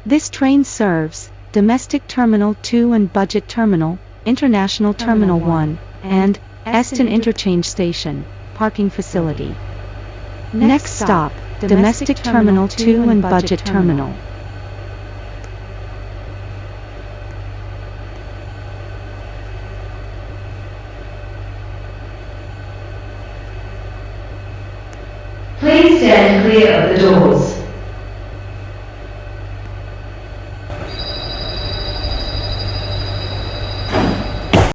This train serves Domestic Terminal 2 and Budget Terminal, International Terminal 1, and Eston Interchange Station, Parking Facility. Next stop, Domestic Terminal 2 and Budget Terminal. Please stand clear of the doors.